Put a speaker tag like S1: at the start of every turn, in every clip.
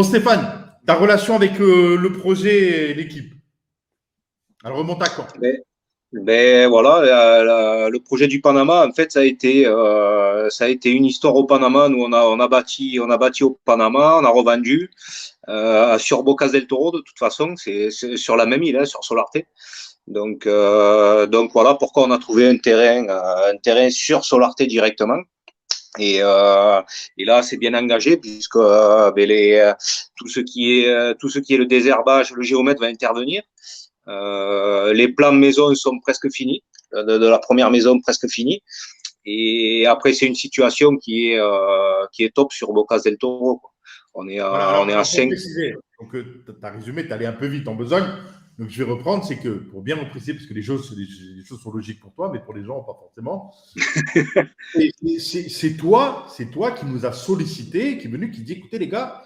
S1: Bon, Stéphane, ta relation avec le projet et l'équipe, elle remonte à quand?
S2: Voilà, le projet du Panama, en fait, ça a été une histoire au Panama. Nous, on a bâti au Panama, on a revendu sur Bocas del Toro. De toute façon, c'est sur la même île, hein, sur Solarte. Donc voilà pourquoi on a trouvé un terrain sur Solarte directement. Et là, c'est bien engagé puisque tout ce qui est le désherbage, le géomètre va intervenir. Les plans maison sont presque finis, de la première maison presque finie. Et après, c'est une situation qui est top sur Bocas del Toro, quoi.
S1: Voilà,
S2: On est à
S1: pour
S2: 5.
S1: préciser, donc tu as résumé, tu es allé un peu vite en besogne. Donc je vais reprendre, c'est que pour bien préciser, parce que les choses sont logiques pour toi, mais pour les gens, pas forcément. C'est toi qui nous a sollicité, qui est venu, qui dit écoutez les gars,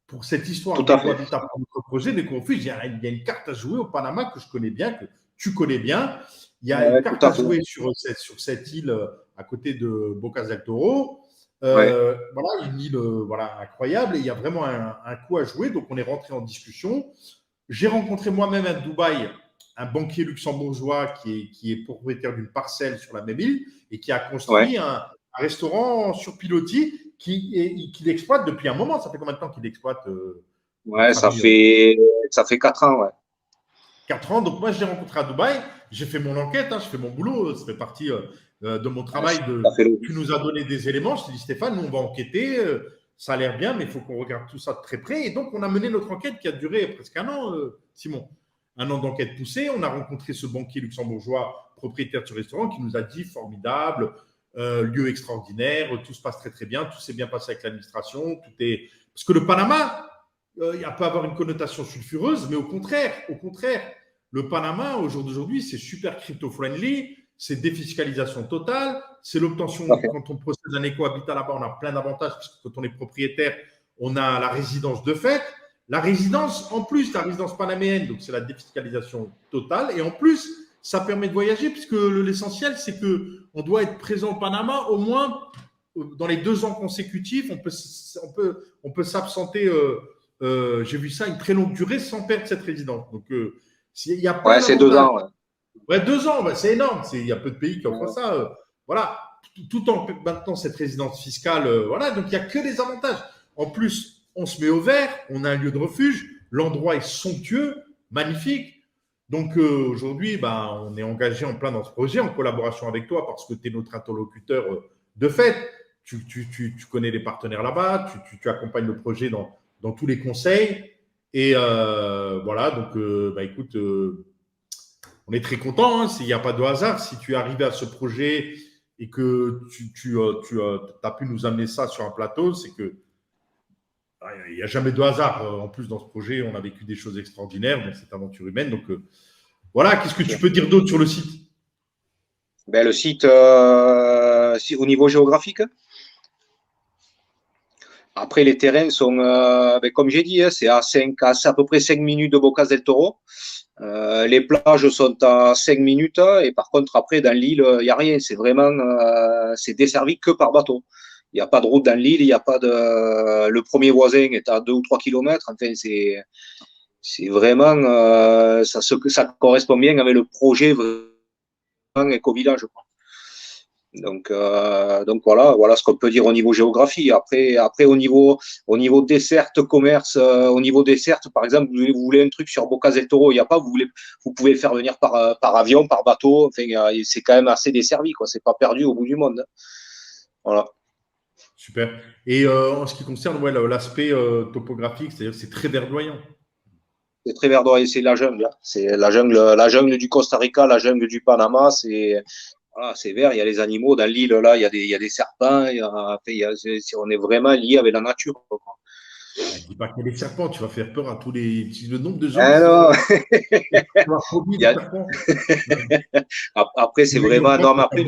S1: pour cette histoire
S2: Tout à fait.
S1: d'éco-habitat pour notre projet, il y a une carte à jouer au Panama que je connais bien, que tu connais bien. Il y a une
S2: Ouais, tout
S1: carte
S2: à
S1: à
S2: fait.
S1: jouer sur cette île à côté de Bocas del Toro.
S2: Ouais.
S1: Voilà, une île voilà, incroyable et il y a vraiment un coup à jouer. Donc on est rentré en discussion. J'ai rencontré moi-même à Dubaï un banquier luxembourgeois qui est propriétaire d'une parcelle sur la même île et qui a
S2: Ouais.
S1: construit un restaurant sur pilotis qu'il exploite depuis un moment. Ça fait combien de temps qu'il exploite,
S2: Ouais,
S1: notre ami
S2: ça fait 4 ans, ouais.
S1: 4 ans. Donc moi, je l'ai rencontré à Dubaï. J'ai fait mon enquête, hein, je fais mon boulot. Ça fait partie de mon
S2: Ouais,
S1: travail.
S2: ça fait le.
S1: Tu nous as donné des éléments. Je t'ai dit, Stéphane, nous, on va enquêter. Ça a l'air bien, mais il faut qu'on regarde tout ça de très près. Et donc, on a mené notre enquête qui a duré presque un an, Simon. Un an d'enquête poussée. On a rencontré ce banquier luxembourgeois, propriétaire de ce restaurant, qui nous a dit formidable, lieu extraordinaire, tout se passe très très bien, tout s'est bien passé avec l'administration, tout est. Parce que le Panama, il peut avoir une connotation sulfureuse, mais au contraire, le Panama, au jour d'aujourd'hui, c'est super crypto-friendly, c'est défiscalisation totale, c'est
S2: Tout à
S1: l'obtention,
S2: fait.
S1: quand on procède à un éco-habitat là-bas, on a plein d'avantages, parce que quand on est propriétaire, on a la résidence de fait. La résidence, en plus, la résidence panaméenne, donc c'est la défiscalisation totale, et en plus, ça permet de voyager, puisque l'essentiel, c'est qu'on doit être présent au Panama au moins dans les 2 ans consécutifs, on peut s'absenter, j'ai vu ça, une très longue durée sans perdre cette résidence. Donc, il y a plein
S2: Ouais, c'est deux
S1: d'avantages.
S2: ans, ouais.
S1: Ouais, 2 ans, bah, c'est énorme. Il y a peu de pays qui offrent ça. Voilà, tout en maintenant cette résidence fiscale. Voilà, donc il n'y a que des avantages. En plus, on se met au vert, on a un lieu de refuge, l'endroit est somptueux, magnifique. Donc aujourd'hui, bah, on est engagé en plein dans ce projet, en collaboration avec toi, parce que tu es notre interlocuteur de fait. Tu connais les partenaires là-bas, tu accompagnes le projet dans tous les conseils. Et voilà, donc bah, écoute, on est très content, hein, s'il n'y a pas de hasard. Si tu es arrivé à ce projet et que tu as pu nous amener ça sur un plateau, c'est que il n'y a jamais de hasard. En plus, dans ce projet, on a vécu des choses extraordinaires dans cette aventure humaine. Donc voilà, qu'est-ce que tu peux dire d'autre sur le site?
S2: Le site, au niveau géographique, après les terrains sont, comme j'ai dit, hein, c'est à peu près 5 minutes de Bocas del Toro. Les plages sont à 5 minutes et par contre, après, dans l'île, il n'y a rien. C'est vraiment, c'est desservi que par bateau. Il n'y a pas de route dans l'île, il n'y a pas de. Le premier voisin est à 2 ou 3 kilomètres. Enfin, c'est vraiment, ça correspond bien avec le projet vraiment éco-village, quoi. Donc voilà ce qu'on peut dire au niveau géographie. Après au niveau desserte, commerce, au niveau desserte, par exemple, vous voulez un truc sur Bocas del Toro, il n'y a pas, vous pouvez le faire venir par avion, par bateau. Enfin, c'est quand même assez desservi, quoi. C'est pas perdu au bout du monde, hein. Voilà.
S1: Super. Et en ce qui concerne ouais, l'aspect topographique, c'est-à-dire que c'est très verdoyant.
S2: C'est très verdoyant, c'est la jungle, hein. C'est la jungle du Costa Rica, la jungle du Panama. Voilà, c'est vert, il y a les animaux. Dans l'île, là, il y a des serpents. On est vraiment lié avec la nature, quoi.
S1: Ne dis pas qu'il y a des serpents, tu vas faire peur à tous les. Le nombre de gens
S2: Ah
S1: qui
S2: non,
S1: ont la phobie
S2: il y
S1: des
S2: a,
S1: serpents.
S2: après, c'est vraiment. Non, mais après,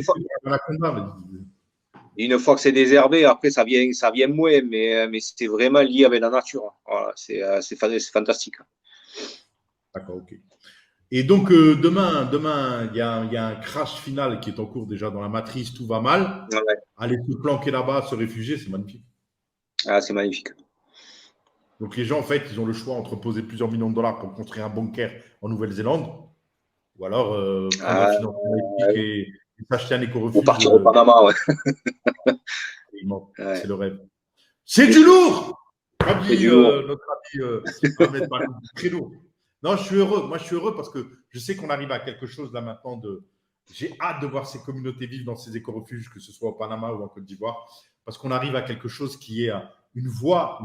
S2: une fois que c'est désherbé, après, ça vient moins, mais c'est vraiment lié avec la nature. Voilà, c'est fantastique.
S1: D'accord, ok. Et donc, demain, il y a un crash final qui est en cours déjà dans la matrice, tout va mal.
S2: Ouais.
S1: Aller se planquer là-bas, se réfugier, c'est magnifique.
S2: Ah, c'est magnifique.
S1: Donc les gens, en fait, ils ont le choix entre poser plusieurs millions de dollars pour construire un bunker en Nouvelle-Zélande, ou alors prendre un financement éthique et s'acheter un
S2: Ou
S1: éco-refuge.
S2: partir au Panama, ouais.
S1: C'est le rêve. C'est du lourd, comme
S2: C'est
S1: dit
S2: du lourd.
S1: notre ami Ahmed Bahoud, très lourd. Non, je suis heureux. Moi, je suis heureux parce que je sais qu'on arrive à quelque chose là maintenant de. J'ai hâte de voir ces communautés vivre dans ces éco-refuges, que ce soit au Panama ou en Côte d'Ivoire, parce qu'on arrive à quelque chose qui est une voie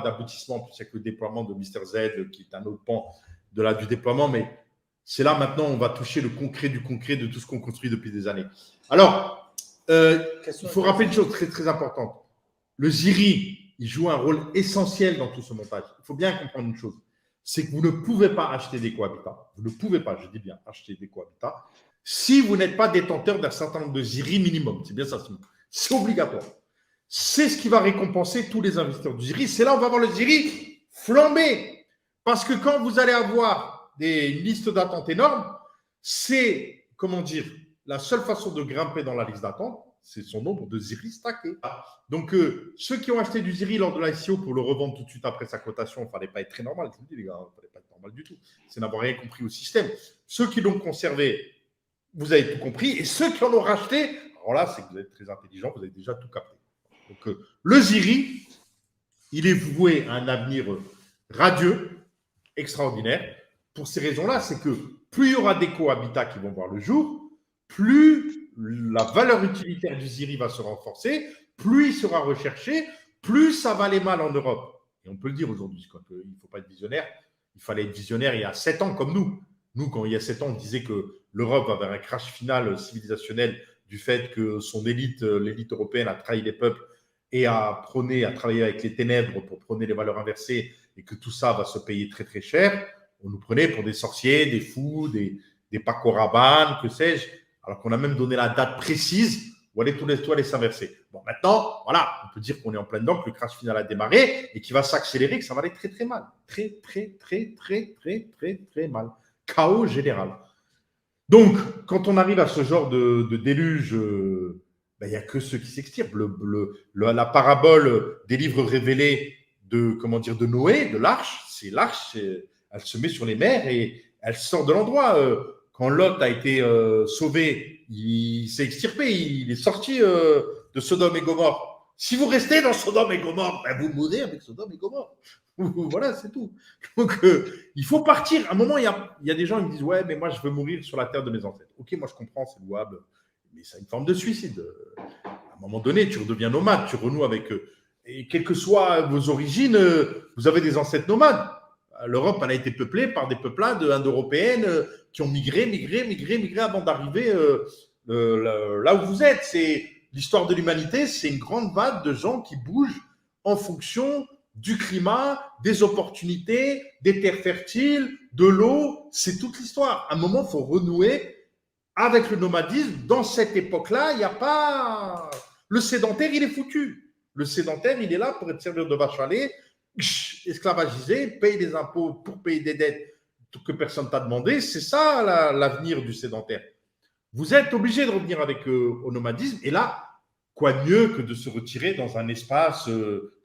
S1: d'aboutissement. En plus, il n'y a que le déploiement de Mister Z, qui est un autre pan du déploiement, mais c'est là maintenant on va toucher le concret du concret de tout ce qu'on construit depuis des années. Alors, il faut rappeler une chose très, très importante. Le ZIRI, il joue un rôle essentiel dans tout ce montage. Il faut bien comprendre une chose, c'est que vous ne pouvez pas acheter des cohabitats. Vous ne pouvez pas, je dis bien, acheter des cohabitats si vous n'êtes pas détenteur d'un certain nombre de ZIRI minimum. C'est bien ça, c'est obligatoire. C'est ce qui va récompenser tous les investisseurs du ZIRI. C'est là où on va voir le ZIRI flamber. Parce que quand vous allez avoir une listes d'attente énormes, c'est, comment dire, la seule façon de grimper dans la liste d'attente, c'est son nombre de ZIRI stackés. Donc, ceux qui ont acheté du ZIRI lors de l'ICO pour le revendre tout de suite après sa cotation, il ne fallait pas être très normal, je vous dis les gars, il ne fallait pas être normal du tout. C'est n'avoir rien compris au système. Ceux qui l'ont conservé, vous avez tout compris. Et ceux qui en ont racheté, alors là, c'est que vous êtes très intelligent, vous avez déjà tout capté. Donc, le ZIRI, il est voué à un avenir radieux, extraordinaire. Pour ces raisons-là, c'est que plus il y aura des cohabitats qui vont voir le jour, plus la valeur utilitaire du ZIRI va se renforcer, plus il sera recherché, plus ça va aller mal en Europe. Et on peut le dire aujourd'hui, il ne faut pas être visionnaire. Il fallait être visionnaire il y a 7 ans comme nous. Nous, quand il y a 7 ans, on disait que l'Europe va vers un crash final civilisationnel du fait que son élite, l'élite européenne, a trahi les peuples et a travaillé avec les ténèbres pour prôner les valeurs inversées et que tout ça va se payer très très cher. On nous prenait pour des sorciers, des fous, des Paco Rabanne, que sais-je, alors qu'on a même donné la date précise où allaient tous les toits s'inverser. Bon, maintenant, voilà, on peut dire qu'on est en plein dedans, que le crash final a démarré et qu'il va s'accélérer, que ça va aller très très mal. Très très très très très très très mal. Chaos général. Donc, quand on arrive à ce genre de déluge, il n'y a que ceux qui s'extirpent. La parabole des livres révélés de Noé, de l'arche, c'est l'arche, elle se met sur les mers et elle sort de l'endroit. Quand Lot a été sauvé, il s'est extirpé, il est sorti de Sodome et Gomorre. Si vous restez dans Sodome et Gomorre, vous mourrez avec Sodome et Gomorre. Voilà, c'est tout. Donc, il faut partir. À un moment, il y a des gens qui me disent « Ouais, mais moi, je veux mourir sur la terre de mes ancêtres. » Ok, moi, je comprends, c'est louable, mais c'est une forme de suicide. À un moment donné, tu redeviens nomade, tu renoues avec eux. Et quelles que soient vos origines, vous avez des ancêtres nomades. L'Europe, elle a été peuplée par des peuplades indo-européennes qui ont migré avant d'arriver là où vous êtes. C'est l'histoire de l'humanité, c'est une grande vague de gens qui bougent en fonction du climat, des opportunités, des terres fertiles, de l'eau. C'est toute l'histoire. À un moment, il faut renouer avec le nomadisme. Dans cette époque-là, il n'y a pas… Le sédentaire, il est foutu. Le sédentaire, il est là pour être servir de vache à lait, esclavagisé, paye des impôts pour payer des dettes que personne ne t'a demandé. C'est ça l'avenir du sédentaire. Vous êtes obligé de revenir avec au nomadisme. Et là, quoi de mieux que de se retirer dans un espace,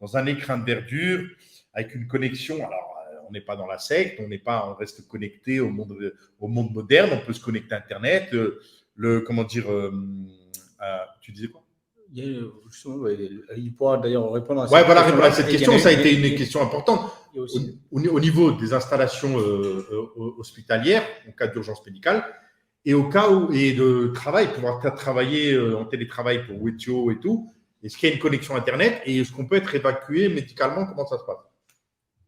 S1: dans un écrin de verdure, avec une connexion. Alors, on n'est pas dans la secte, on reste connecté au monde moderne, on peut se connecter à Internet. Tu disais quoi?
S3: Il pourra d'ailleurs répondre à
S1: cette question. Voilà, cette question, ça a été une question importante. Au niveau des installations hospitalières, en cas d'urgence médicale, et au cas où, et de travail, pouvoir travailler en télétravail pour Wetio et tout, est-ce qu'il y a une connexion Internet et est-ce qu'on peut être évacué médicalement? Comment ça se passe?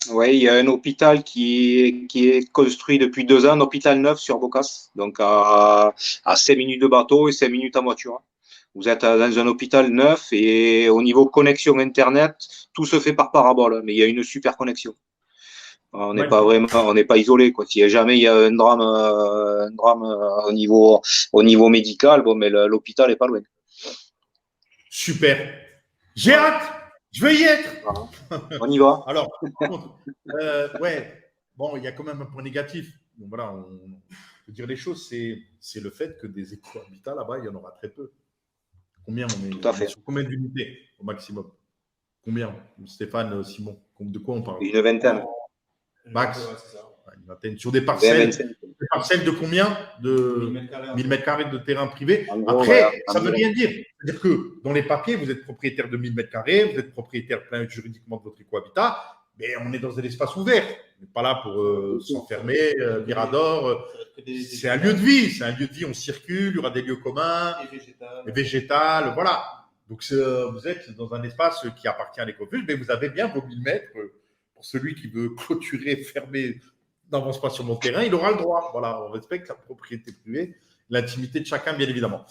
S2: Oui, il y a un hôpital qui est construit depuis 2 ans, un hôpital neuf sur Bocas, donc à 5 minutes de bateau et 5 minutes en voiture. Vous êtes dans un hôpital neuf et au niveau connexion Internet, tout se fait par parabole, mais il y a une super connexion. On n'est pas isolé, quoi. Si jamais il y a un drame au niveau médical, bon, mais l'hôpital est pas loin.
S1: Super. J'ai hâte. Je veux y être.
S2: On y va.
S1: Alors, bon, il y a quand même un point négatif. Bon, voilà, on peut dire les choses, c'est le fait que des éco-habitats là-bas, il y en aura très peu. Combien on est?
S2: Tout à fait.
S1: Sur combien d'unités au maximum? Combien, Stéphane, Simon? De quoi on parle?
S2: Une vingtaine.
S1: Max.
S3: Ouais, c'est ça.
S1: Une vingtaine. Sur des parcelles,
S2: 25.
S1: des parcelles de combien? De 1000 mètres carrés de terrain privé.
S2: En gros,
S1: Après,
S2: voilà,
S1: ça ne veut
S2: environ.
S1: rien dire. C'est-à-dire que dans les papiers, vous êtes propriétaire de 1000 mètres carrés, vous êtes propriétaire plein juridiquement de votre écohabitat, mais on est dans un espace ouvert. On n'est pas là pour s'enfermer, Mirador. C'est un lieu de vie. C'est un lieu de vie. On circule, il y aura des lieux communs,
S3: Et végétal.
S1: végétal, voilà. Donc, vous êtes dans un espace qui appartient à l'écofuge, mais vous avez bien vos 1000 mètres. Pour celui qui veut clôturer, fermer, n'avance pas sur mon terrain, il aura le droit. Voilà, on respecte la propriété privée, l'intimité de chacun, bien évidemment.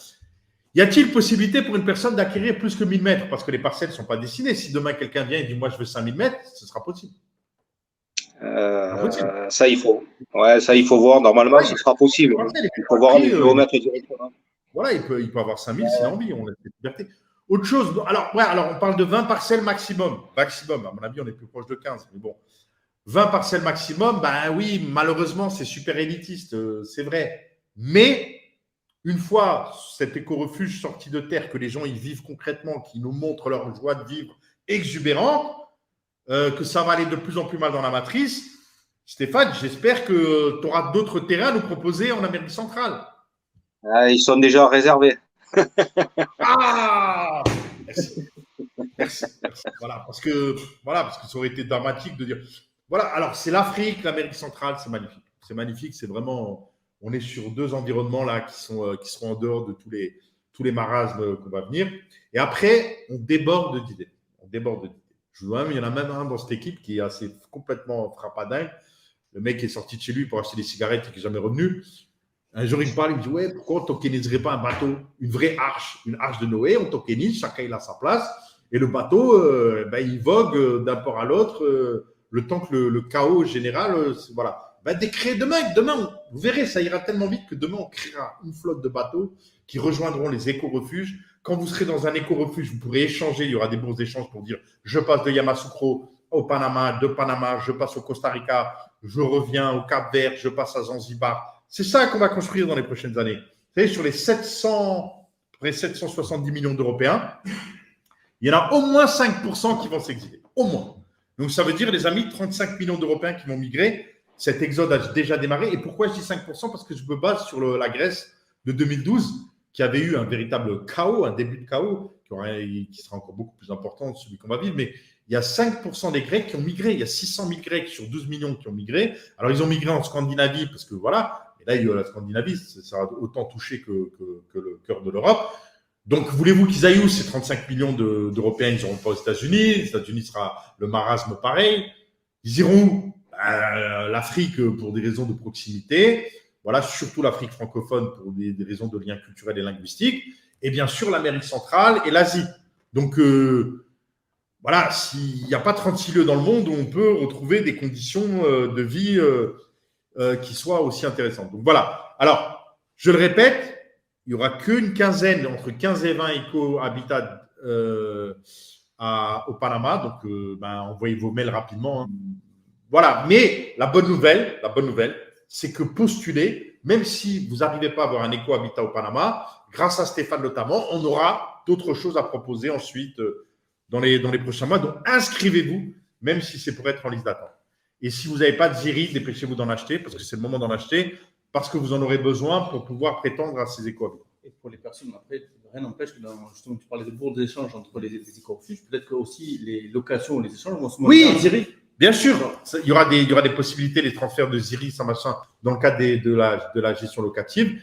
S1: Y a-t-il possibilité pour une personne d'acquérir plus que 1000 mètres? Parce que les parcelles ne sont pas dessinées. Si demain quelqu'un vient et dit moi je veux 5000 mètres, ce sera possible.
S2: Ça, il faut voir. Normalement, ce sera possible. Il faut voir les kilomètres directement.
S1: Voilà, il peut avoir 5000 s'il a envie, on a cette liberté. Autre chose, alors on parle de 20 parcelles maximum. Maximum, à mon avis, on est plus proche de 15, mais bon. 20 parcelles maximum, ben oui, malheureusement, c'est super élitiste, c'est vrai. Mais une fois cet éco-refuge sorti de terre, que les gens y vivent concrètement, qui nous montrent leur joie de vivre exubérante, que ça va aller de plus en plus mal dans la matrice, Stéphane, j'espère que tu auras d'autres terrains à nous proposer en Amérique centrale.
S2: Ils sont déjà réservés.
S1: Ah, merci. Voilà, parce que ça aurait été dramatique de dire. Voilà, alors c'est l'Afrique, l'Amérique centrale, c'est magnifique. C'est magnifique, c'est vraiment. On est sur deux environnements là qui seront en dehors de tous les marasmes qu'on va venir. Et après, on déborde d'idées. Il y en a même un dans cette équipe qui est assez complètement frappadingue. Le mec est sorti de chez lui pour acheter des cigarettes et qui n'est jamais revenu. Un jour, il me parle, il me dit ouais, pourquoi on ne tokeniserait pas un bateau, une vraie arche, une arche de Noé, on tokenise, chacun il a sa place, et le bateau, il vogue d'un port à l'autre, le temps que le chaos général, voilà. Demain, vous verrez, ça ira tellement vite que demain, on créera une flotte de bateaux qui rejoindront les éco-refuges. Quand vous serez dans un éco-refuge, vous pourrez échanger, il y aura des bourses d'échange pour dire je passe de Yamoussoukro au Panama, de Panama, je passe au Costa Rica, je reviens au Cap-Vert, je passe à Zanzibar. C'est ça qu'on va construire dans les prochaines années. Vous savez, sur les 770 millions d'Européens, il y en a au moins 5% qui vont s'exiler. Au moins. Donc, ça veut dire, les amis, 35 millions d'Européens qui vont migrer. Cet exode a déjà démarré. Et pourquoi je dis 5%? Parce que je me base sur la Grèce de 2012, qui avait eu un véritable chaos, un début de chaos, qui sera encore beaucoup plus important que celui qu'on va vivre. Mais il y a 5% des Grecs qui ont migré. Il y a 600 000 Grecs sur 12 millions qui ont migré. Alors, ils ont migré en Scandinavie parce que voilà. Là, la Scandinavie, ça a autant touché que le cœur de l'Europe. Donc, voulez-vous qu'ils aillent où ces 35 millions d'Européens? Ils n'iront pas aux États-Unis. Les États-Unis sera le marasme pareil. Ils iront où? L'Afrique pour des raisons de proximité. Voilà, surtout l'Afrique francophone pour des raisons de liens culturels et linguistiques. Et bien sûr, l'Amérique centrale et l'Asie. Donc, voilà, s'il n'y a pas 36 lieux dans le monde où on peut retrouver des conditions de vie qui soit aussi intéressante. Donc voilà. Alors, je le répète, il n'y aura qu'une quinzaine, entre 15 et 20 éco-habitats au Panama. Donc, envoyez vos mails rapidement. Hein. Voilà. Mais la bonne nouvelle, c'est que postuler, même si vous n'arrivez pas à avoir un éco-habitat au Panama, grâce à Stéphane notamment, on aura d'autres choses à proposer ensuite dans les prochains mois. Donc, inscrivez-vous, même si c'est pour être en liste d'attente. Et si vous n'avez pas de Ziri, dépêchez-vous d'en acheter, parce que c'est le moment d'en acheter, parce que vous en aurez besoin pour pouvoir prétendre à ces éco-habitats.
S3: Et pour les personnes, après, rien n'empêche que justement, tu parlais de bourses d'échange entre les éco-refuges, peut-être que aussi les locations ou les échanges vont se monter en Ziri.
S1: Bien sûr, il y aura des possibilités, les transferts de Ziri, ça machin, dans le cadre de la gestion locative,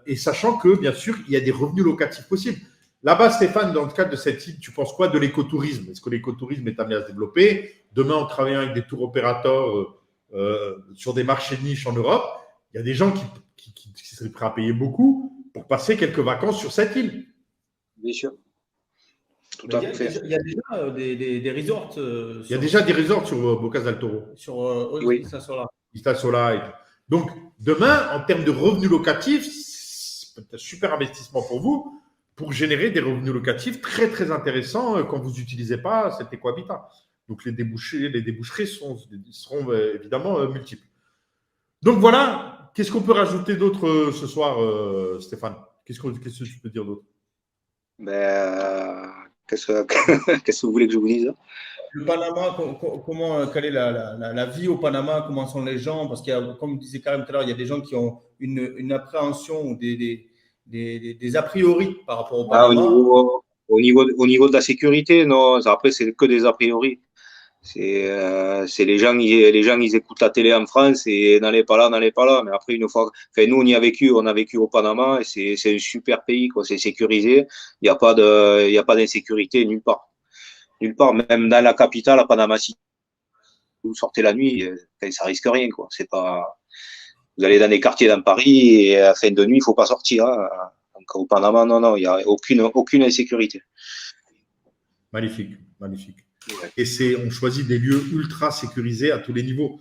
S1: et sachant que, bien sûr, il y a des revenus locatifs possibles. Là-bas, Stéphane, dans le cadre de cette île, tu penses quoi de l'écotourisme? Est-ce que l'écotourisme est amené à se développer? Demain, en travaillant avec des tours opérateurs sur des marchés de niche en Europe, il y a des gens qui seraient prêts à payer beaucoup pour passer quelques vacances sur cette île.
S2: Bien sûr. Tout à fait.
S3: Il y a déjà des resorts.
S1: Il y a déjà des resorts sur Bocas del Toro.
S3: Oui.
S1: Isla Sola. Et tout. Donc, demain, en termes de revenus locatifs, c'est peut-être un super investissement pour vous, pour générer des revenus locatifs très, très intéressants quand vous n'utilisez pas cet éco-habitat. Donc, les déboucheries seront évidemment multiples. Donc, voilà. Qu'est-ce qu'on peut rajouter d'autre ce soir, Stéphane? Qu'est-ce que tu peux dire d'autre?
S2: Qu'est-ce que vous voulez que je vous dise?
S3: Le Panama, quelle est la vie au Panama? Comment sont les gens? Parce qu'il y a, comme disait Karim tout à l'heure, il y a des gens qui ont une appréhension ou des a priori par rapport au
S2: Ah,
S3: Panama.
S2: au niveau de la sécurité, non. Après, c'est que des a priori. C'est les gens, ils écoutent la télé en France et n'allez pas là, n'allez pas là. Mais après, une fois, enfin, nous, on a vécu au Panama et c'est un super pays, quoi. C'est sécurisé. Il y a pas d'insécurité nulle part. Nulle part, même dans la capitale, à Panama City, vous sortez la nuit, ça risque rien, quoi. C'est pas, vous allez dans des quartiers dans Paris et à fin de nuit, il faut pas sortir, hein. Donc, au Panama, non, non, il y a aucune insécurité.
S1: Magnifique, magnifique. Et on choisit des lieux ultra sécurisés à tous les niveaux.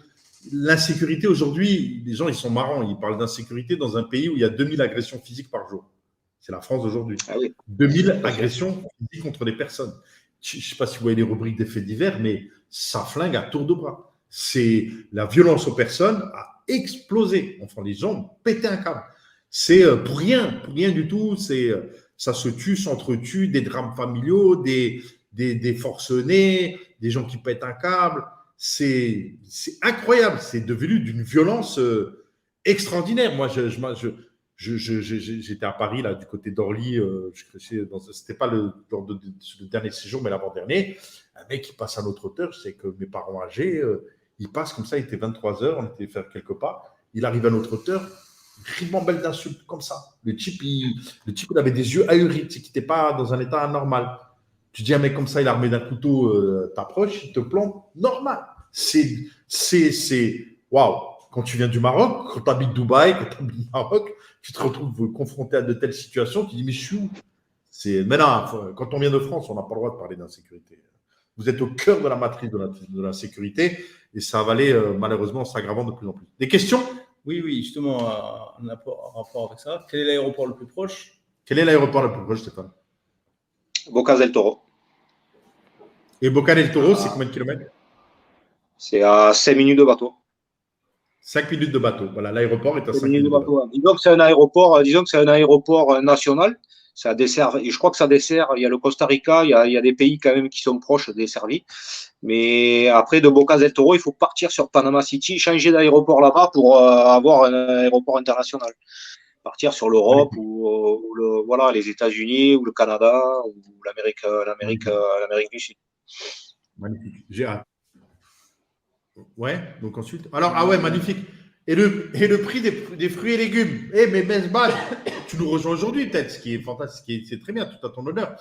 S1: L'insécurité aujourd'hui, les gens, ils sont marrants. Ils parlent d'insécurité dans un pays où il y a 2000 agressions physiques par jour. C'est la France d'aujourd'hui.
S2: Ah oui.
S1: 2000 agressions physiques contre des personnes. Je ne sais pas si vous voyez les rubriques des faits divers, mais ça flingue à tour de bras. La violence aux personnes a explosé. Enfin, les gens ont pété un câble. C'est pour rien du tout. Ça se tue, s'entretue, des drames familiaux, des forcenés, des gens qui pètent un câble. C'est incroyable. C'est devenu d'une violence extraordinaire. Moi, j'étais à Paris, là, du côté d'Orly. C'était pas le dernier séjour, mais l'avant-dernier. Un mec qui passe à notre hauteur, je sais que mes parents âgés, ils passent comme ça. Il était 23h, on était faire quelques pas. Il arrive à notre hauteur, ribambelle d'insultes comme ça. Le type, il avait des yeux ahuris, qui n'était pas dans un état anormal. Tu dis un mec comme ça, il est armé d'un couteau, t'approches, il te plombe, normal. Waouh. Quand tu viens du Maroc, quand tu habites Dubaï, quand tu habites Maroc, tu te retrouves confronté à de telles situations, tu dis, mais je suis où? Mais non, quand on vient de France, on n'a pas le droit de parler d'insécurité. Vous êtes au cœur de la matrice de l'insécurité et ça va aller malheureusement s'aggravant de plus en plus. Des questions?
S3: Oui, justement, en rapport avec ça. Quel est l'aéroport le plus proche?
S1: Quel est l'aéroport le plus proche, Stéphane?
S2: Bocas del Toro.
S1: Et Bocas del Toro, c'est combien de kilomètres?
S2: C'est à 5 minutes de bateau.
S1: 5 minutes de bateau. Voilà, l'aéroport est à 5 minutes de bateau.
S2: Disons que c'est un aéroport national. Ça dessert, et je crois que ça dessert, il y a le Costa Rica, il y a des pays quand même qui sont proches desservis. Mais après, de Bocas del Toro, il faut partir sur Panama City, changer d'aéroport là-bas pour avoir un aéroport international. Partir sur l'Europe ou voilà, les États-Unis ou le Canada ou l'Amérique du Sud.
S1: Magnifique. J'ai hâte. Ouais, donc ensuite. Alors, ah ouais, magnifique. Et le prix des fruits et légumes. Eh, mais Mesbad, tu nous rejoins aujourd'hui, peut-être, ce qui est fantastique, c'est très bien, tout à ton honneur.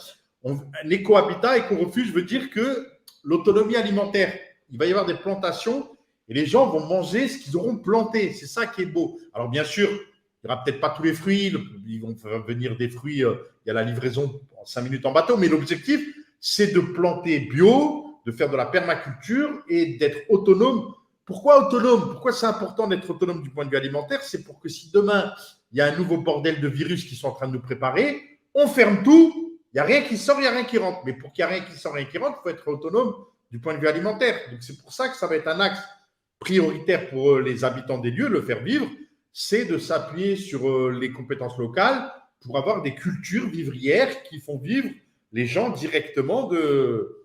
S1: L'écohabitat, éco-refuge veut dire que l'autonomie alimentaire, il va y avoir des plantations et les gens vont manger ce qu'ils auront planté. C'est ça qui est beau. Alors, bien sûr, il n'y aura peut-être pas tous les fruits, ils vont faire venir des fruits, il y a la livraison en 5 minutes en bateau, mais l'objectif, c'est de planter bio, de faire de la permaculture et d'être autonome. Pourquoi autonome? Pourquoi c'est important d'être autonome du point de vue alimentaire? C'est pour que si demain, il y a un nouveau bordel de virus qui sont en train de nous préparer, on ferme tout, il n'y a rien qui sort, il n'y a rien qui rentre. Mais pour qu'il n'y ait rien qui sort, rien qui rentre, il faut être autonome du point de vue alimentaire. Donc c'est pour ça que ça va être un axe prioritaire pour les habitants des lieux, le faire vivre, c'est de s'appuyer sur les compétences locales pour avoir des cultures vivrières qui font vivre les gens directement de…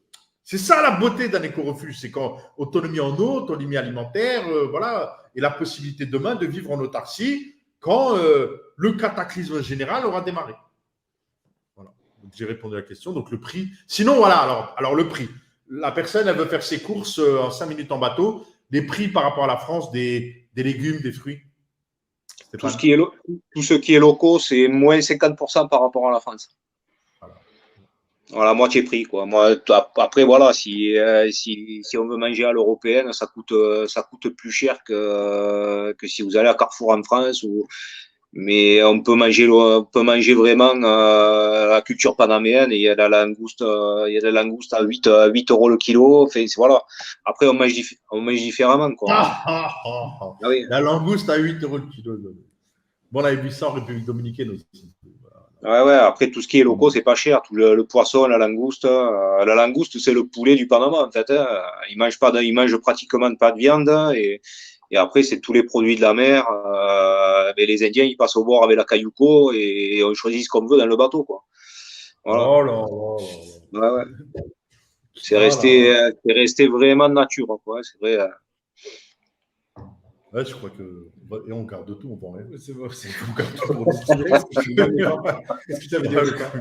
S1: C'est ça la beauté d'un éco-refuge, c'est quand autonomie en eau, autonomie alimentaire, voilà, et la possibilité demain de vivre en autarcie quand le cataclysme général aura démarré. Voilà, donc j'ai répondu à la question. Donc le prix. Sinon, voilà, alors le prix. La personne, elle veut faire ses courses en 5 minutes en bateau. Les prix par rapport à la France des légumes, des fruits.
S2: Tout ce qui est locaux, c'est moins 50% par rapport à la France. Voilà, moitié prix, quoi. Moi, après, voilà, si on veut manger à l'européenne, ça coûte plus cher que si vous allez à Carrefour en France mais on peut manger vraiment la culture panaméenne et il y a de la langouste, à 8 euros le kilo. Enfin, voilà. Après, on mange différemment, quoi.
S1: Ah oui. La langouste à 8 euros le kilo. Bon, on a 800 en République dominicaine aussi.
S2: Ouais, après, tout ce qui est locaux, c'est pas cher. Tout le poisson, la langouste. La langouste, c'est le poulet du Panama, en fait. Hein. Ils mangent pratiquement pas de viande. Et après, c'est tous les produits de la mer. Mais les Indiens, ils passent au bord avec la cayuco et on choisit ce qu'on veut dans le bateau, quoi. Voilà.
S1: Oh là là.
S2: Ouais, ouais. C'est resté vraiment nature, quoi. C'est vrai.
S1: Ouais, je crois que. Et on garde tout, on vend rien.
S3: C'est bon, on garde tout pour distiller. Est-ce que tu avais dit au départ?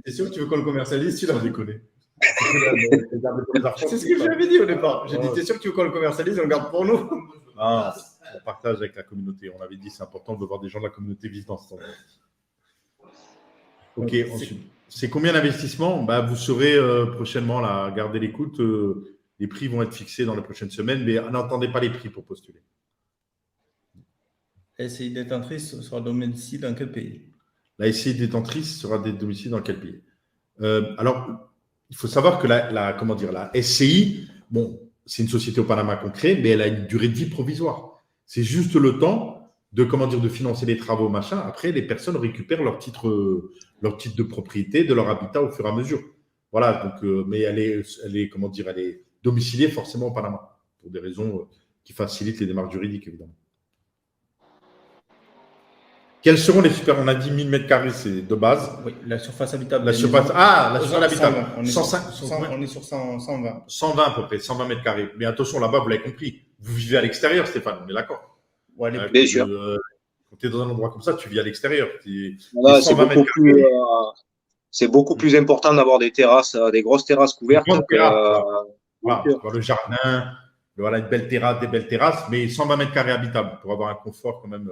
S3: T'es sûr que tu veux qu'on le commercialise? Tu l'as déconné. C'est ce que j'avais dit au départ. J'ai dit, t'es sûr que tu veux qu'on le commercialise et on le garde pour nous?
S1: Ah, on partage avec la communauté. On avait dit c'est important de voir des gens de la communauté vivre dans ce temps. Ok, ensuite. C'est combien d'investissements? Bah, vous saurez prochainement, là, gardez l'écoute. Les prix vont être fixés dans les prochaines semaines, mais n'entendez pas les prix pour postuler.
S3: La SCI détentrice sera domicile dans quel pays?
S1: La SCI détentrice sera des domiciles dans quel pays? Alors, il faut savoir que la SCI, bon, c'est une société au Panama qu'on crée, mais elle a une durée de vie provisoire. C'est juste le temps de financer les travaux, machin. Après, les personnes récupèrent leur titre de propriété de leur habitat au fur et à mesure. Voilà, donc, mais elle est domiciliée forcément au Panama pour des raisons qui facilitent les démarches juridiques, évidemment. Quels seront les super? On a dit 1000 m², c'est de base.
S3: Oui, la surface habitable.
S1: La surface habitable.
S3: 105, on est sur 120.
S1: 120 à peu près, 120 m². Mais attention, là-bas, vous l'avez compris. Vous vivez à l'extérieur, Stéphane, on est d'accord?
S2: Ouais, bien sûr.
S1: Quand tu es dans un endroit comme ça, tu vis à l'extérieur.
S2: Voilà, c'est beaucoup plus important d'avoir des terrasses, des grosses terrasses couvertes.
S1: Le jardin, voilà, une belle terrasse, des belles terrasses, mais 120 m² habitables pour avoir un confort quand même.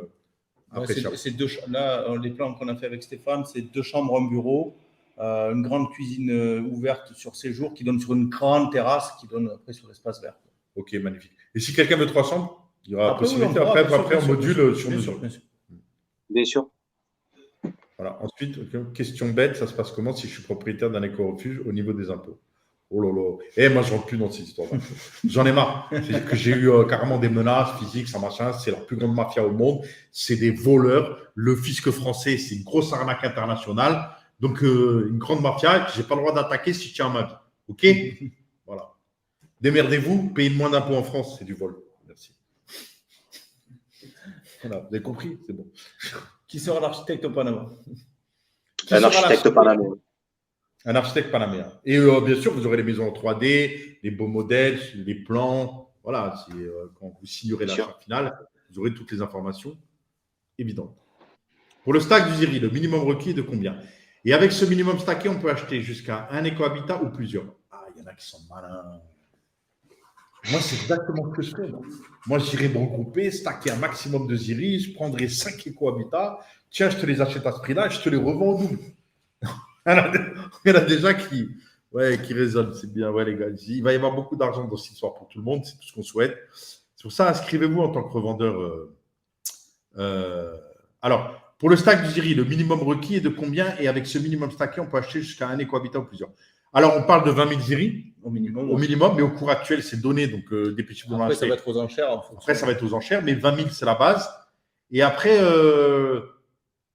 S3: Là, les plans qu'on a fait avec Stéphane, c'est 2 chambres, un bureau, une grande cuisine ouverte sur séjour qui donne sur une grande terrasse qui donne après sur l'espace vert.
S1: Ok, magnifique. Et si quelqu'un veut 3 chambres, il y aura possibilité après en module sur mesure.
S2: Bien sûr.
S1: Voilà. Ensuite, question bête, ça se passe comment si je suis propriétaire d'un éco-refuge au niveau des impôts? Oh là là. Moi, je rentre plus dans cette histoire. J'en ai marre. C'est-à-dire que j'ai eu carrément des menaces physiques, ça machin. C'est la plus grande mafia au monde. C'est des voleurs. Le fisc français, c'est une grosse arnaque internationale. Donc, une grande mafia que je n'ai pas le droit d'attaquer si je tiens à ma vie. OK? Voilà. Démerdez-vous, payez moins d'impôts en France, c'est du vol. Merci. Voilà, vous avez compris? C'est bon.
S3: Qui sera l'architecte au Panama?
S2: Un architecte panaméen.
S1: Un architecte panaméen. Et bien sûr, vous aurez les maisons en 3D, les beaux modèles, les plans. Voilà, quand vous signerez la charte finale, vous aurez toutes les informations évidentes. Pour le stack du ZIRI, le minimum requis est de combien? Et avec ce minimum stacké, on peut acheter jusqu'à un éco-habitat ou plusieurs. Ah, il y en a qui sont malins. Moi, c'est exactement ce que je fais. Moi, j'irai me regrouper, stacker un maximum de ZIRI, je prendrai 5 éco-habitats. Tiens, je te les achète à ce prix-là et je te les revends au double. Il y en a déjà qui raisonnent. C'est bien, ouais, les gars. Il va y avoir beaucoup d'argent dans cette histoire pour tout le monde. C'est tout ce qu'on souhaite. C'est pour ça, inscrivez-vous en tant que revendeur. Alors, pour le stack du ZIRI, le minimum requis est de combien? Et avec ce minimum stacké, on peut acheter jusqu'à un éco-habitat ou plusieurs. Alors, on parle de 20 000 ZIRI au minimum, mais au cours actuel, c'est donné. Donc, dépêchez-vous d'en acheter.
S3: Après, ça va être aux enchères.
S1: Après, ça va être aux enchères, mais 20 000, c'est la base. Et après,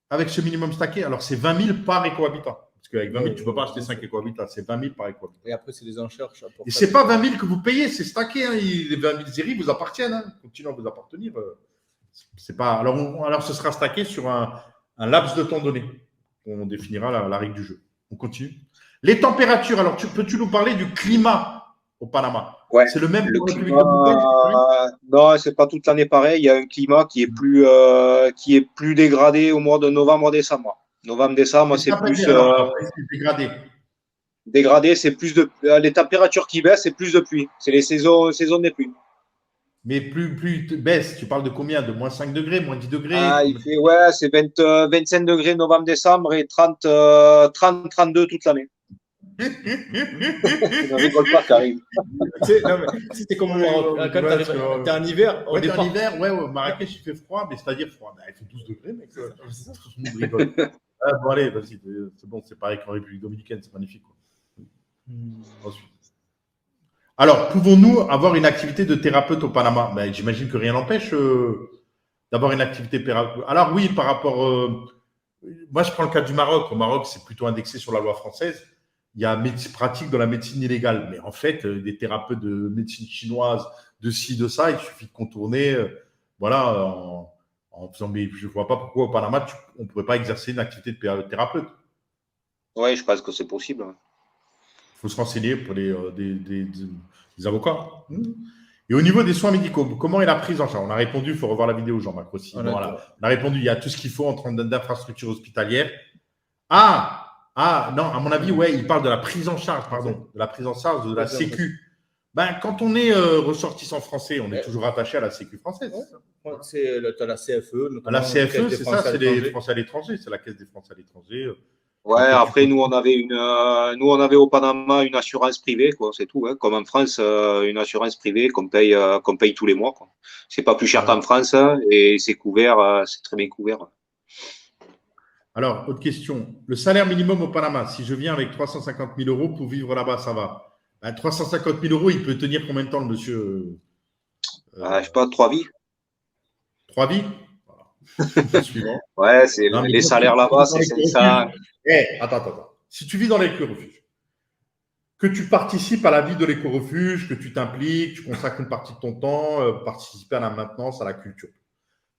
S1: avec ce minimum stacké, alors c'est 20 000 par éco-habitat. Parce qu'avec 20 000, tu ne peux pas acheter 5 éco-habitats, c'est 20 000 par éco-habitat.
S3: Et après, c'est les enchères.
S1: Et ce n'est pas 20 000 que vous payez, c'est stacké. Hein. Les 20 000 ZIRI vous appartiennent. Hein. Continuez à vous appartenir. C'est pas... alors, ce sera stacké sur un laps de temps donné. On définira la règle du jeu. On continue. Les températures, alors peux-tu nous parler du climat au Panama?
S2: Ouais.
S1: C'est le même
S2: pour République dominicaine? Non, c'est pas toute l'année pareil. Il y a un climat qui est plus dégradé au mois de novembre-décembre. Novembre-décembre, c'est plus
S1: dégradé.
S2: Dégradé, c'est plus de les températures qui baissent, c'est plus de pluie. C'est les saisons des pluies.
S1: Mais plus baisse, tu parles de combien? De moins 5 degrés, moins 10 degrés?
S2: Il fait, c'est 25 degrés novembre-décembre et 30-32 toute l'année. Je ne rigole pas, Karim.
S3: C'est comme quand t'es en hiver.
S1: En hiver, au Marrakech, il fait froid, mais c'est-à-dire froid. Il fait 12 degrés, mec. Tout le monde rigole. Bon, allez, vas-y, c'est bon, c'est pareil qu'en République dominicaine, c'est magnifique. Ensuite. Alors, pouvons-nous avoir une activité de thérapeute au Panama? J'imagine que rien n'empêche d'avoir une activité thérapeute. Alors oui, par rapport... moi, je prends le cas du Maroc. Au Maroc, c'est plutôt indexé sur la loi française. Il y a pratique dans la médecine illégale. Mais en fait, des thérapeutes de médecine chinoise, de ci, de ça, il suffit de contourner en faisant... Mais je ne vois pas pourquoi au Panama, on ne pourrait pas exercer une activité de thérapeute.
S2: Oui, je pense que c'est possible.
S1: faut se renseigner pour des avocats. Et au niveau des soins médicaux, comment est la prise en charge? On a répondu, il faut revoir la vidéo, Jean-Marc aussi. Voilà. On a répondu, il y a tout ce qu'il faut en termes d'infrastructures hospitalières. Non, à mon avis, ouais, il parle de la prise en charge, pardon, de la prise en charge de la Sécu. Ben, quand on est ressortissant français, on est toujours attaché à la Sécu française.
S3: C'est la CFE.
S1: La CFE, c'est ça, c'est les Français à l'étranger, c'est la Caisse des Français à l'étranger.
S2: Ouais, après, nous, on avait au Panama une assurance privée, quoi, c'est tout. Hein. Comme en France, une assurance privée qu'on paye tous les mois, quoi. C'est pas plus cher qu'en France, hein, et c'est couvert, c'est très bien couvert.
S1: Alors, autre question. Le salaire minimum au Panama, si je viens avec 350 000 euros pour vivre là-bas, ça va. 350 000 euros, il peut tenir combien de temps, le monsieur
S2: je sais pas, 3 vies.
S1: 3 vies. Voilà. Suivant.
S2: Ouais, c'est les salaires là-bas, c'est ça.
S1: Attends. Si tu vis dans l'éco-refuge, que tu participes à la vie de l'éco-refuge, que tu t'impliques, tu consacres une partie de ton temps, participer à la maintenance, à la culture.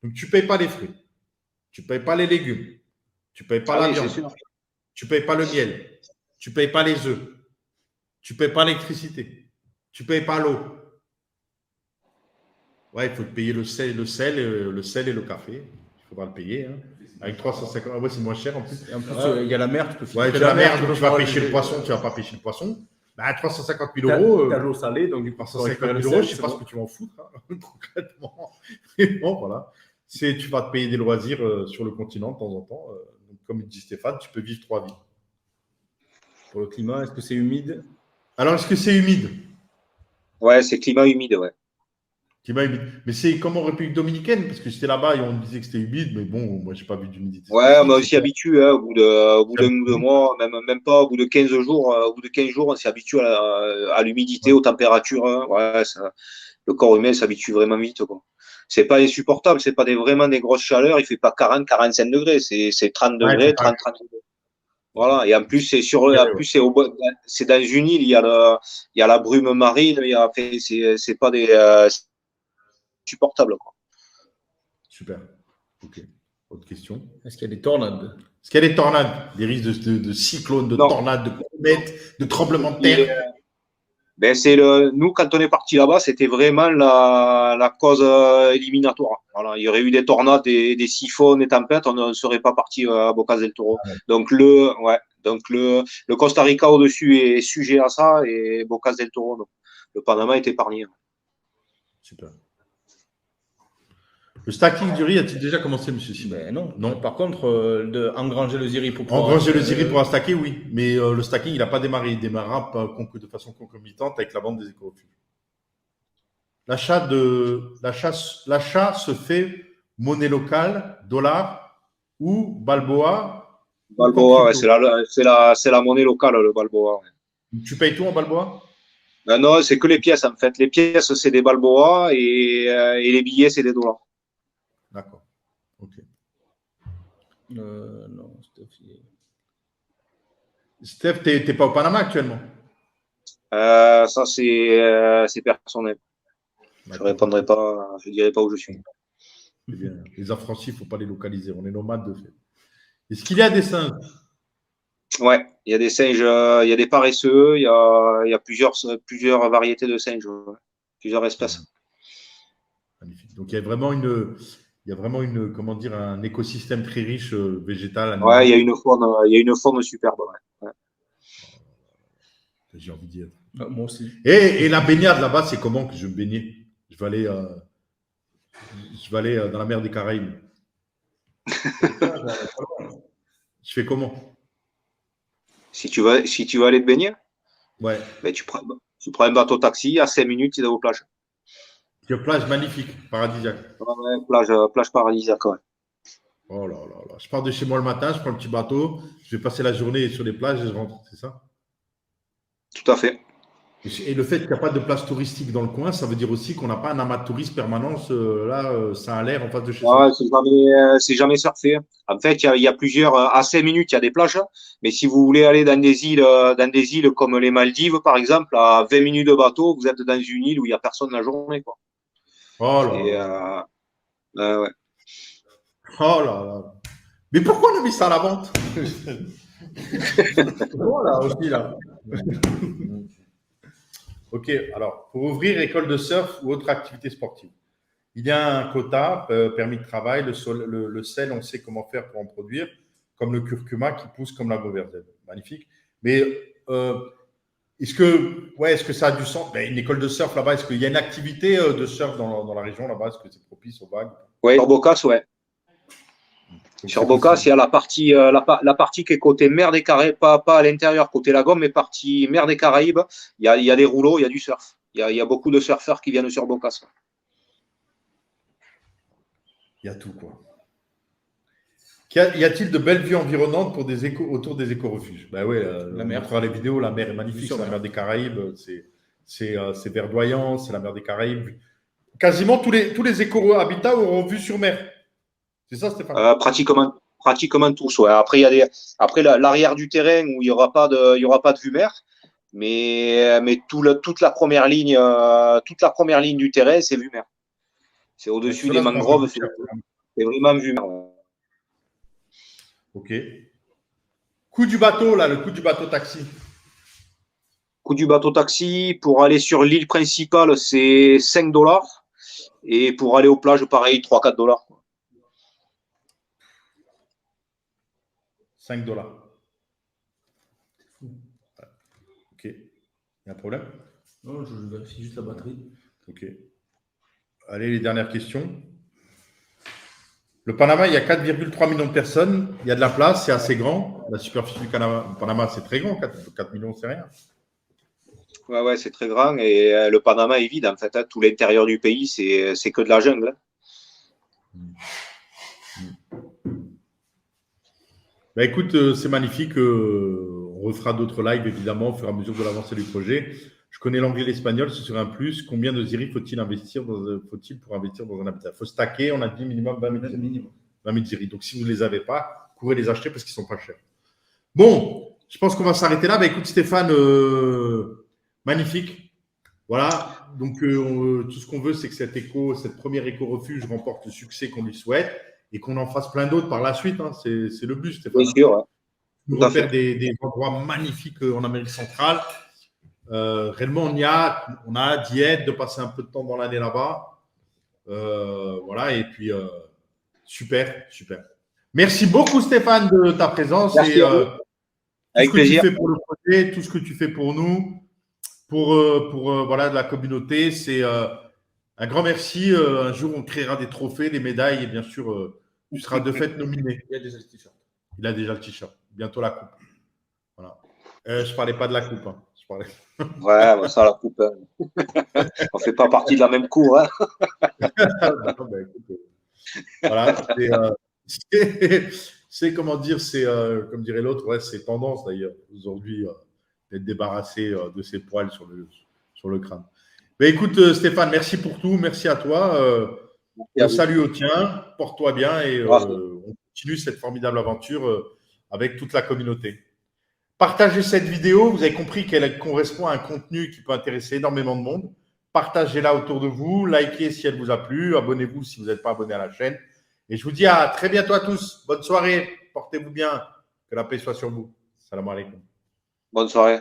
S1: Donc, tu ne payes pas les fruits, tu ne payes pas les légumes, tu ne payes pas la viande, tu ne payes pas le miel, tu ne payes pas les œufs, tu ne payes pas l'électricité, tu ne payes pas l'eau. Ouais, il faut te payer le sel et le café. Il faudra le payer. Hein. Avec 350, ouais, c'est moins cher en plus.
S3: Et en plus, il y a la mer, tu peux
S1: filtrer la mer, tu vas pêcher le poisson, tu ne vas pas pêcher le poisson. 350 000 euros.
S3: Tu as l'eau salée, donc du coup,
S1: 350 000 euros, je ne sais pas ce que tu vas en foutre, hein, concrètement. Mais bon, voilà. Tu vas te payer des loisirs sur le continent de temps en temps. Donc, comme dit Stéphane, tu peux vivre 3 vies.
S3: Pour le climat, est-ce que c'est humide?
S1: Alors, est-ce que c'est humide?
S2: Ouais, c'est climat humide, ouais.
S1: Mais c'est comme en République dominicaine, parce que j'étais là-bas et on me disait que c'était humide, mais bon, moi, je n'ai pas vu d'humidité.
S2: Ouais, on s'y habitue, hein, au bout d'un ou 2 mois, même pas, au bout de 15 jours, on s'y habitue à l'humidité, aux températures. Hein. Ouais, le corps humain s'habitue vraiment vite, quoi. C'est pas insupportable, c'est pas vraiment des grosses chaleurs, il fait pas 40, 45 degrés, c'est 30 degrés, 30 degrés. Voilà, et en plus, c'est dans une île, il y a la brume marine, c'est pas supportable, quoi.
S1: Super. Ok. Autre question.
S3: Est-ce qu'il y a des tornades?
S1: Est-ce qu'il y a des tornades? Des risques de cyclones, de tornades, de comètes, de tremblements de terre?
S2: Nous, quand on est parti là-bas, c'était vraiment la cause éliminatoire. Voilà, il y aurait eu des tornades, des siphons, des tempêtes, on ne serait pas parti à Bocas del Toro. Ouais. Donc le Costa Rica au-dessus est sujet à ça et Bocas del Toro, donc, le Panama est épargné.
S1: Super. Le stacking du riz a-t-il déjà commencé, monsieur Simon?
S3: Non. Par contre, engranger le ziri pour
S1: le ziri pour un stacker, oui. Mais le stacking, il n'a pas démarré. Il démarrera de façon concomitante avec la vente des éco-refuges. L'achat se fait monnaie locale, dollar ou balboa?
S2: Balboa, ouais, c'est la monnaie locale, le balboa. Ouais.
S1: Tu payes tout en balboa?
S2: Non, c'est que les pièces, en fait. Les pièces, c'est des balboa et les billets, c'est des dollars.
S1: D'accord. Ok.
S3: Non,
S1: Steph, t'es pas au Panama actuellement?
S2: Ça, c'est personnel. Je répondrai pas, je dirai pas où je suis.
S1: Bien. Les affranchis, il ne faut pas les localiser. On est nomades de fait. Est-ce qu'il y a des singes?
S2: Ouais, il y a des singes, il y a des paresseux, il y a plusieurs variétés de singes, ouais. Plusieurs espèces.
S1: Magnifique. Donc il y a vraiment comment dire, un écosystème très riche végétal. Animal.
S2: Ouais, il y a une faune superbe. Ouais.
S1: J'ai envie d'y être.
S3: Moi aussi.
S1: Et la baignade là-bas, c'est comment que je vais me baigner? Je vais aller dans la mer des Caraïbes. Je fais comment?
S2: Si tu veux aller te baigner,
S1: ouais.
S2: Ben, tu prends un bateau taxi, à 5 minutes, tu es aux plages.
S1: Une plage magnifique, paradisiaque.
S2: Ouais, plage paradisiaque, ouais.
S1: Oh là là là. Je pars de chez moi le matin, je prends le petit bateau, je vais passer la journée sur les plages et je rentre, c'est ça?
S2: Tout à fait.
S1: Et le fait qu'il n'y a pas de place touristique dans le coin, ça veut dire aussi qu'on n'a pas un amas de touristes permanent, ça a l'air en face de chez
S2: soi. C'est jamais surfé. En fait, il y a plusieurs, à 5 minutes, il y a des plages, mais si vous voulez aller dans des îles comme les Maldives, par exemple, à 20 minutes de bateau, vous êtes dans une île où il n'y a personne la journée, quoi.
S1: Oh là là.
S2: Ouais.
S1: Oh là là. Mais pourquoi on a mis ça à la vente?
S3: Voilà, aussi, là.
S1: Ok, alors, pour ouvrir école de surf ou autre activité sportive, il y a un quota, permis de travail, le sel, on sait comment faire pour en produire, comme le curcuma qui pousse comme la Beauverselle. Magnifique. Mais est-ce que ça a du sens? Une école de surf là-bas, est-ce qu'il y a une activité de surf dans la région là-bas? Est-ce que c'est propice aux vagues?
S2: Oui, sur Bocas, ouais.
S1: Donc,
S2: Sur Bocas, il y a la partie qui est côté mer des Caraïbes, pas à l'intérieur, côté lagon, mais partie mer des Caraïbes. Il y a des rouleaux, il y a du surf. Il y a beaucoup de surfeurs qui viennent sur Bocas.
S1: Il y a tout, quoi. Y a-t-il de belles vues environnantes autour des éco-refuges? Ben oui,
S3: La mer.
S1: on fera les vidéos, la mer est magnifique, c'est la mer des Caraïbes, c'est verdoyant, c'est la mer des Caraïbes. Quasiment tous les éco-habitats auront vue sur mer. C'est ça, Stéphane?
S2: Pratiquement tous, ouais. Après, après l'arrière du terrain où il y aura pas de vue mer, mais toute la première ligne du terrain, c'est vue mer. C'est au-dessus des mangroves, c'est vraiment vue mer.
S1: Ok. Coût du bateau, là, le coût du bateau taxi.
S2: Coût du bateau taxi, pour aller sur l'île principale, c'est 5 $. Et pour aller aux plages, pareil, 3-4 $.
S1: 5 $. Ok. Il y a un problème?
S3: Non, je vérifie juste la batterie.
S1: Ok. Allez, les dernières questions. Le Panama, il y a 4,3 millions de personnes. Il y a de la place, c'est assez grand. La superficie du Panama, c'est très grand. 4 millions, c'est rien.
S2: Ouais, c'est très grand. Et le Panama est vide, en fait. Hein. Tout l'intérieur du pays, c'est que de la jungle.
S1: Bah, écoute, c'est magnifique. On refera d'autres lives, évidemment, au fur et à mesure de l'avancée du projet. Je connais l'anglais et l'espagnol, ce serait un plus. Combien de ziri faut-il pour investir dans un habitat? Il faut stacker, on a dit minimum 20 000 ziri. 20 000 ziri. Donc, si vous ne les avez pas, courez les acheter parce qu'ils ne sont pas chers. Bon, je pense qu'on va s'arrêter là. Bah, écoute, Stéphane, magnifique. Voilà. Donc, tout ce qu'on veut, c'est que cette première éco-refuge remporte le succès qu'on lui souhaite et qu'on en fasse plein d'autres par la suite. Hein. C'est le but, Stéphane.
S2: Bien sûr. Ouais.
S1: Nous repère des endroits magnifiques en Amérique centrale. Réellement, on a d'y être, de passer un peu de temps dans l'année là-bas. Voilà, et puis super. Merci beaucoup, Stéphane, de ta présence.
S2: Merci
S1: et
S2: avec
S1: tout ce que
S2: plaisir.
S1: tu fais pour le projet, tout ce que tu fais pour nous, pour voilà, de la communauté. C'est un grand merci. Un jour, on créera des trophées, des médailles, et bien sûr, tu seras de fait nominé.
S3: Il y a déjà le t-shirt.
S1: Il a déjà le t-shirt. Bientôt la coupe. Voilà. Je ne parlais pas de la coupe. Hein.
S2: Ouais, bah ça, la coupe. Hein. On ne fait pas partie de la même cour. Hein.
S1: Non, bah, écoute, voilà. C'est comment dire, c'est comme dirait l'autre, ouais, c'est tendance d'ailleurs aujourd'hui d'être débarrassé de ses poils sur le crâne. Mais écoute, Stéphane, merci pour tout. Merci à toi. Salut au tien. Porte-toi bien et on continue cette formidable aventure avec toute la communauté. Partagez cette vidéo, vous avez compris qu'elle correspond à un contenu qui peut intéresser énormément de monde. Partagez-la autour de vous, likez si elle vous a plu, abonnez-vous si vous n'êtes pas abonné à la chaîne. Et je vous dis à très bientôt à tous. Bonne soirée, portez-vous bien, que la paix soit sur vous. Salam alaikum.
S2: Bonne soirée.